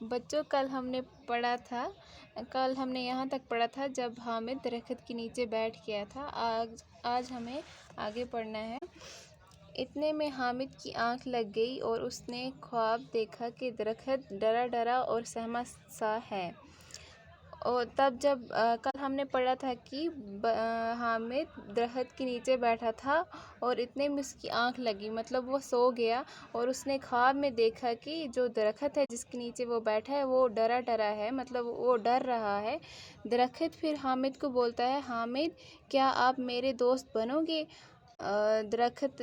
بچوں کل ہم نے یہاں تک پڑھا تھا جب حامد درخت کے نیچے بیٹھ گیا تھا۔ آج ہمیں آگے پڑھنا ہے۔ اتنے میں حامد کی آنکھ لگ گئی اور اس نے خواب دیکھا کہ درخت ڈرا ڈرا اور سہما سا ہے۔ اور تب جب کل ہم نے پڑھا تھا کہ حامد درخت کے نیچے بیٹھا تھا اور اتنے میں اس کی آنکھ لگی، مطلب وہ سو گیا اور اس نے خواب میں دیکھا کہ جو درخت ہے جس کے نیچے وہ بیٹھا ہے وہ ڈرا ڈرا ہے، مطلب وہ ڈر رہا ہے۔ درخت پھر حامد کو بولتا ہے، حامد کیا آپ میرے دوست بنو گے؟ درخت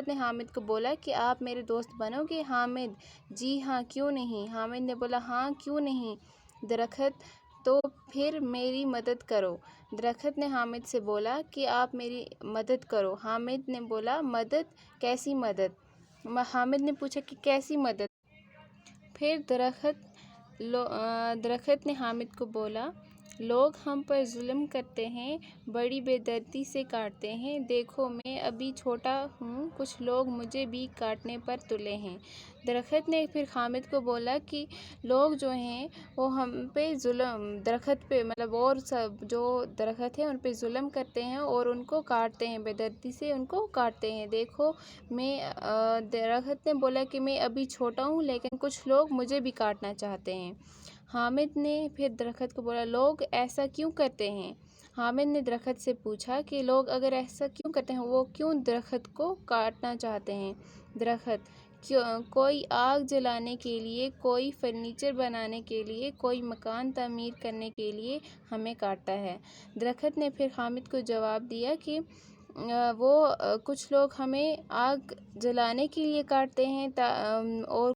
نے حامد کو بولا کہ آپ میرے دوست بنو گے؟ حامد: جی ہاں، کیوں نہیں؟ حامد نے بولا، ہاں کیوں نہیں؟ درخت: تو پھر میری مدد کرو۔ درخت نے حامد سے بولا کہ آپ میری مدد کرو۔ حامد نے بولا، مدد؟ کیسی مدد؟ حامد نے پوچھا کہ کیسی مدد؟ پھر درخت نے حامد کو بولا، لوگ ہم پر ظلم کرتے ہیں، بڑی بے دردی سے کاٹتے ہیں، دیکھو میں ابھی چھوٹا ہوں، کچھ لوگ مجھے بھی کاٹنے پر تلے ہیں۔ درخت نے پھر حامد کو بولا کہ لوگ جو ہیں وہ ہم پہ اور سب جو درخت ہیں ان پہ ظلم کرتے ہیں اور ان کو کاٹتے ہیں، بے دردی سے ان کو کاٹتے ہیں، دیکھو درخت نے بولا کہ میں ابھی چھوٹا ہوں لیکن کچھ لوگ مجھے بھی کاٹنا چاہتے ہیں۔ حامد نے پھر درخت کو بولا، لوگ ایسا کیوں کرتے ہیں؟ حامد نے درخت سے پوچھا کہ لوگ اگر ایسا کیوں کرتے ہیں، وہ کیوں درخت کو کاٹنا چاہتے ہیں؟ درخت: کوئی آگ جلانے کے لیے، کوئی فرنیچر بنانے کے لیے، کوئی مکان تعمیر کرنے کے لیے ہمیں کاٹتا ہے۔ درخت نے پھر حامد کو جواب دیا کہ کچھ لوگ ہمیں آگ جلانے کے لیے کاٹتے ہیں اور